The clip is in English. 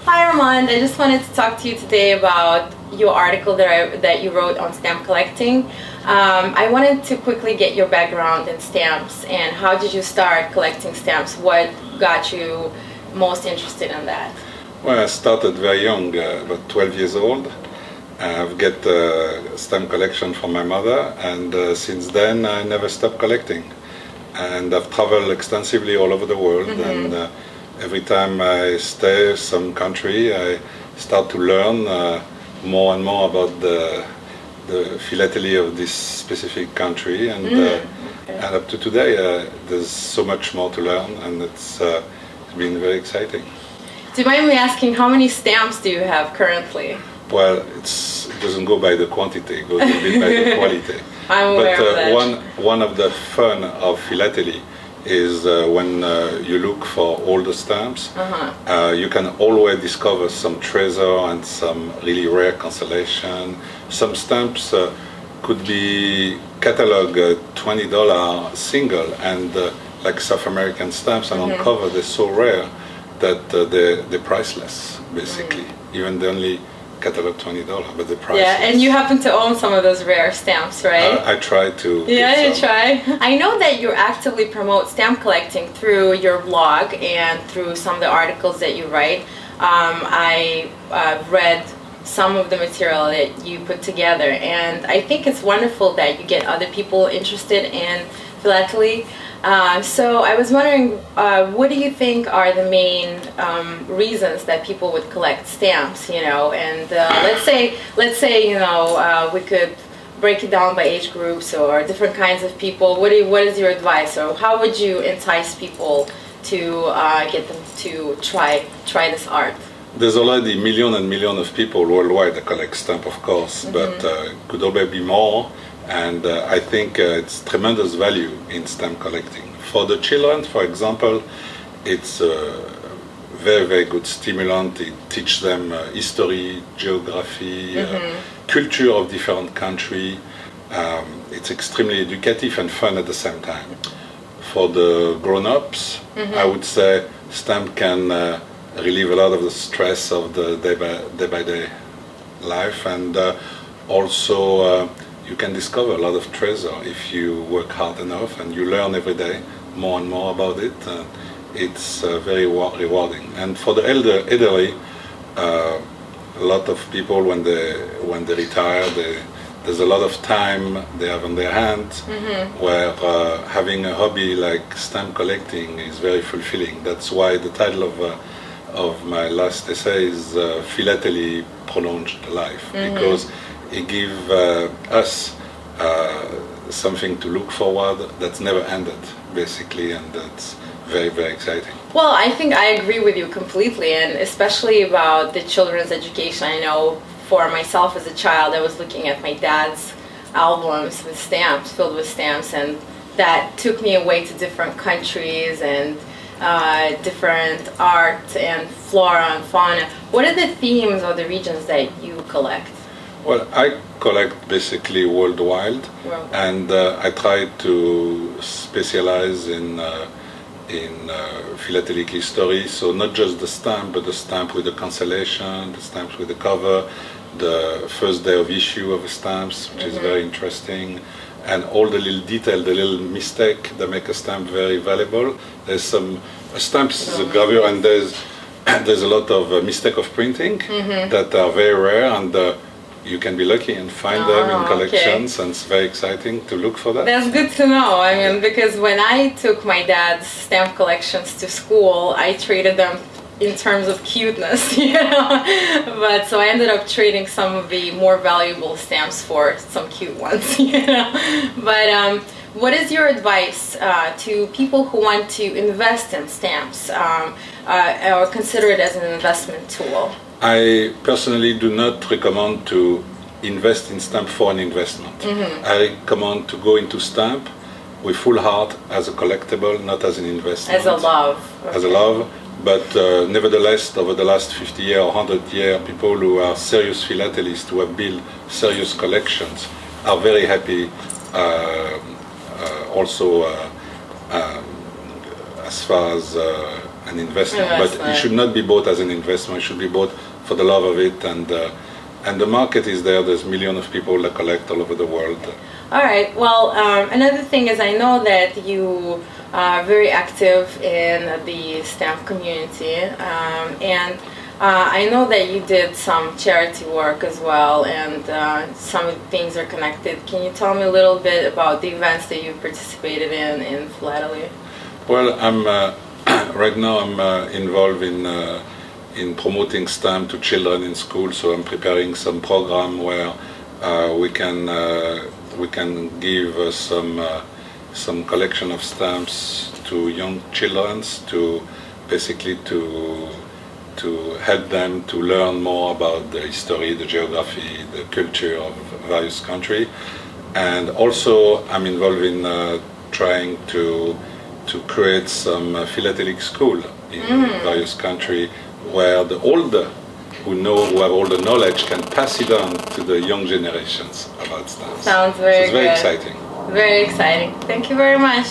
Hi Armand, I just wanted to talk to you today about your article that you wrote on stamp collecting. I wanted to quickly get your background in stamps and how did you start collecting stamps? What got you most interested in that? Well, I started very young, about 12 years old. I've got a stamp collection from my mother, and since then I never stopped collecting. And I've traveled extensively all over the world, and every time I stay some country, I start to learn more and more about the philately of this specific country, and up to today there's so much more to learn, and it's been very exciting. Do you mind me asking how many stamps do you have currently? Well, it doesn't go by the quantity, it goes a bit by the quality. I'm aware of that. One of the fun of philately is when you look for older stamps, you can always discover some treasure and some really rare constellation. Some stamps could be catalog $20 single, and like South American stamps, and on cover they're so rare that they're priceless, basically. Even they only catalog $20, but the price. Yeah, and you happen to own some of those rare stamps, right? I try to. Yeah, you try. I know that you actively promote stamp collecting through your blog and through some of the articles that you write. I read some of the material that you put together, and I think it's wonderful that you get other people interested in philately. So I was wondering, what do you think are the main reasons that people would collect stamps? You know, and let's say we could break it down by age groups or different kinds of people. What is your advice, or how would you entice people to get them to try this art? There's already millions and millions of people worldwide that collect stamps, of course, but could always be more. And I think it's tremendous value in stamp collecting. For the children, for example, it's a very, very good stimulant. It teaches them history, geography, culture of different countries. It's extremely educative and fun at the same time. For the grown-ups, I would say stamp can relieve a lot of the stress of the day-by-day life, and also you can discover a lot of treasure if you work hard enough, and you learn every day more and more about it. It's very rewarding. And for the elderly, a lot of people when they retire, there's a lot of time they have on their hands, where having a hobby like stamp collecting is very fulfilling. That's why the title of my last essay is Philately Prolonged Life, because it gives us something to look forward that's never ended, basically, and that's very, very exciting. Well, I think I agree with you completely, and especially about the children's education. I know for myself as a child, I was looking at my dad's albums with stamps, filled with stamps, and that took me away to different countries and different art and flora and fauna. What are the themes or the regions that you collect? Well, I collect basically worldwide, and I try to specialize in philatelic history. So not just the stamp, but the stamp with the constellation, the stamps with the cover, the first day of issue of the stamps, which is very interesting, and all the little detail, the little mistake that make a stamp very valuable. There's a stamp is a gravure, and there's a lot of mistake of printing that are very rare, and you can be lucky and find them in collections, and it's very exciting to look for that. That's good to know. I mean, because when I took my dad's stamp collections to school, I traded them in terms of cuteness, you know. But so I ended up trading some of the more valuable stamps for some cute ones, you know. But what is your advice to people who want to invest in stamps or consider it as an investment tool? I personally do not recommend to invest in stamp for an investment. I recommend to go into stamp with full heart as a collectible, not as an investment. As a love. As a love, but nevertheless, over the last 50 years or 100 years, people who are serious philatelists, who have built serious collections, are very happy also as far as an investment, but it should not be bought as an investment. It should be bought for the love of it, and the market is there. There's millions of people that collect all over the world. All right. Well, another thing is I know that you are very active in the stamp community, and I know that you did some charity work as well, and some things are connected. Can you tell me a little bit about the events that you participated in Philadelphia? Well, right now I'm involved in promoting stamp to children in school. So I'm preparing some program where we can give some collection of stamps to young children to basically to help them to learn more about the history, the geography, the culture of various countries. And also I'm involved in trying to create some philatelic school in various countries where the older who have all the knowledge can pass it on to the young generations about stamps. Sounds very good. It's very good. exciting. Very exciting. Thank you very much.